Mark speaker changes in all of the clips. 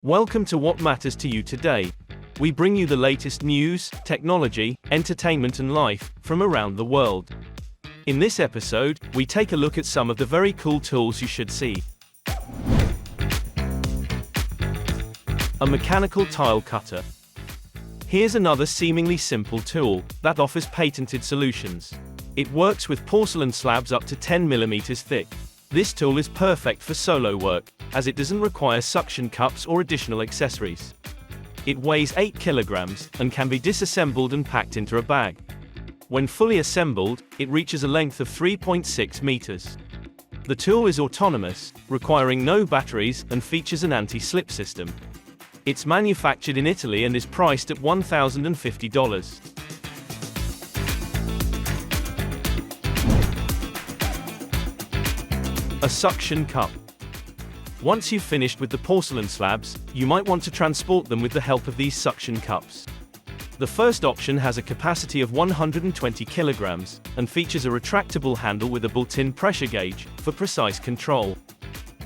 Speaker 1: Welcome to What Matters to You Today. We bring you the latest news, technology, entertainment and life from around the world. In this episode, we take a look at some of the very cool tools you should see. A mechanical tile cutter. Here's another seemingly simple tool that offers patented solutions. It works with porcelain slabs up to 10 mm thick. This tool is perfect for solo work, as it doesn't require suction cups or additional accessories. It weighs 8 kilograms and can be disassembled and packed into a bag. When fully assembled, it reaches a length of 3.6 meters. The tool is autonomous, requiring no batteries, and features an anti-slip system. It's manufactured in Italy and is priced at $1,050. A suction cup. Once you've finished with the porcelain slabs, you might want to transport them with the help of these suction cups. The first option has a capacity of 120 kilograms, and features a retractable handle with a built-in pressure gauge, for precise control.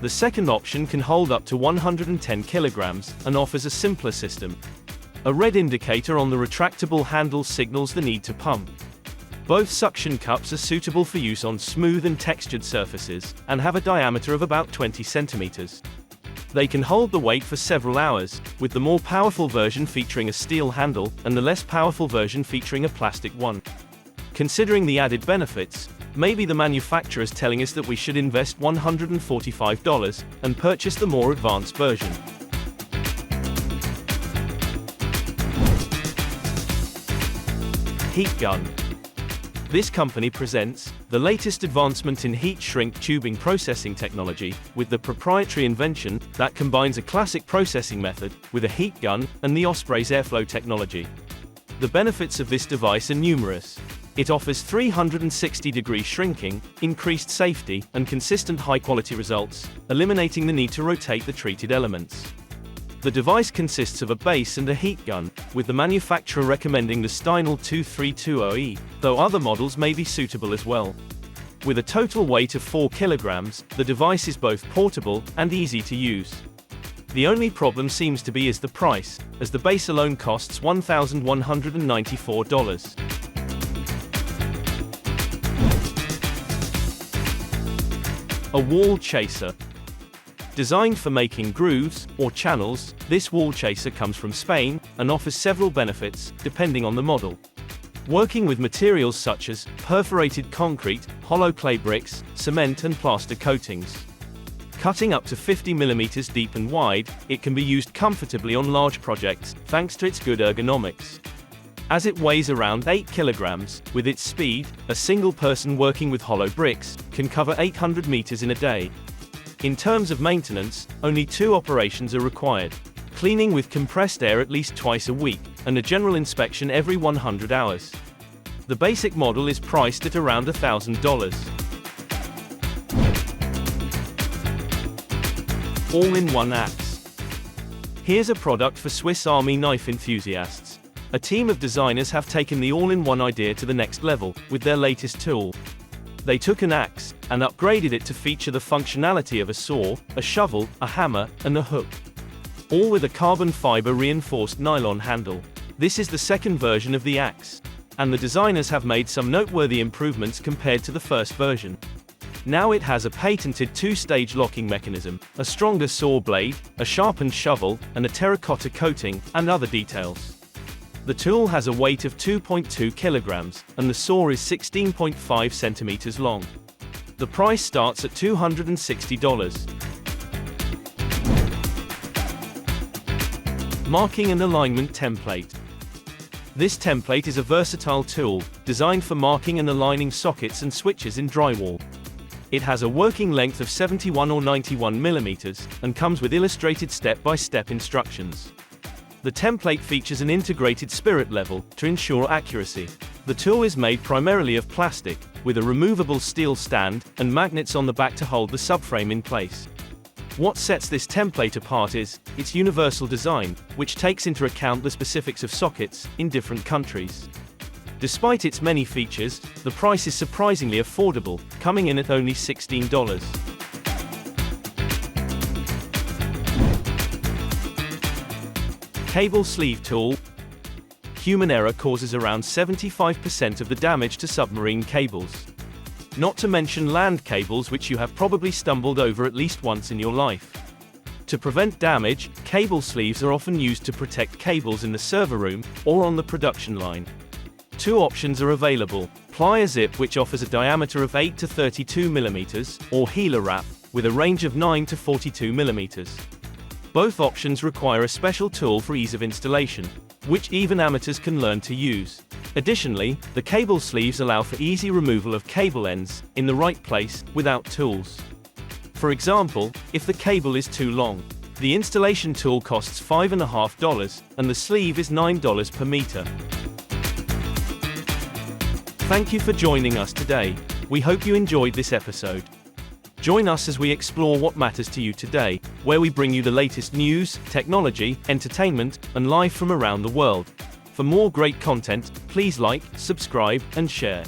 Speaker 1: The second option can hold up to 110 kilograms, and offers a simpler system. A red indicator on the retractable handle signals the need to pump. Both suction cups are suitable for use on smooth and textured surfaces, and have a diameter of about 20 centimeters. They can hold the weight for several hours, with the more powerful version featuring a steel handle, and the less powerful version featuring a plastic one. Considering the added benefits, maybe the manufacturer's telling us that we should invest $145 and purchase the more advanced version. HEATGUN. This company presents the latest advancement in heat shrink tubing processing technology, with the proprietary invention that combines a classic processing method with a heat gun and the Osprey's airflow technology. The benefits of this device are numerous. It offers 360-degree shrinking, increased safety, and consistent high-quality results, eliminating the need to rotate the treated elements. The device consists of a base and a heat gun, with the manufacturer recommending the Steinel 2320E, though other models may be suitable as well. With a total weight of 4 kilograms, the device is both portable and easy to use. The only problem seems to be the price, as the base alone costs $1,194. A wall chaser. Designed for making grooves, or channels, this wall chaser comes from Spain, and offers several benefits, depending on the model. Working with materials such as perforated concrete, hollow clay bricks, cement and plaster coatings. Cutting up to 50 mm deep and wide, it can be used comfortably on large projects, thanks to its good ergonomics. As it weighs around 8 kilograms, with its speed, a single person working with hollow bricks can cover 800 meters in a day. In terms of maintenance, only 2 operations are required: cleaning with compressed air at least twice a week, and a general inspection every 100 hours. The basic model is priced at around $1,000. All-in-one axe. Here's a product for Swiss Army knife enthusiasts. A team of designers have taken the all-in-one idea to the next level, with their latest tool. They took an axe, and upgraded it to feature the functionality of a saw, a shovel, a hammer, and a hook. All with a carbon fiber reinforced nylon handle. This is the second version of the axe, and the designers have made some noteworthy improvements compared to the first version. Now it has a patented 2-stage locking mechanism, a stronger saw blade, a sharpened shovel, and a terracotta coating, and other details. The tool has a weight of 2.2 kilograms, and the saw is 16.5 centimeters long. The price starts at $260. Marking and alignment template. This template is a versatile tool, designed for marking and aligning sockets and switches in drywall. It has a working length of 71 or 91 millimeters, and comes with illustrated step-by-step instructions. The template features an integrated spirit level, to ensure accuracy. The tool is made primarily of plastic, with a removable steel stand, and magnets on the back to hold the subframe in place. What sets this template apart is its universal design, which takes into account the specifics of sockets in different countries. Despite its many features, the price is surprisingly affordable, coming in at only $16. Cable sleeve tool. Human error causes around 75% of the damage to submarine cables. Not to mention land cables, which you have probably stumbled over at least once in your life. To prevent damage, cable sleeves are often used to protect cables in the server room or on the production line. Two options are available: plier zip, which offers a diameter of 8 to 32 mm, or healer wrap, with a range of 9 to 42 mm. Both options require a special tool for ease of installation, which even amateurs can learn to use. Additionally, the cable sleeves allow for easy removal of cable ends, in the right place, without tools. For example, if the cable is too long, the installation tool costs $5.50, and the sleeve is $9 per meter. Thank you for joining us today. We hope you enjoyed this episode. Join us as we explore what matters to you today, where we bring you the latest news, technology, entertainment, and life from around the world. For more great content, please like, subscribe, and share.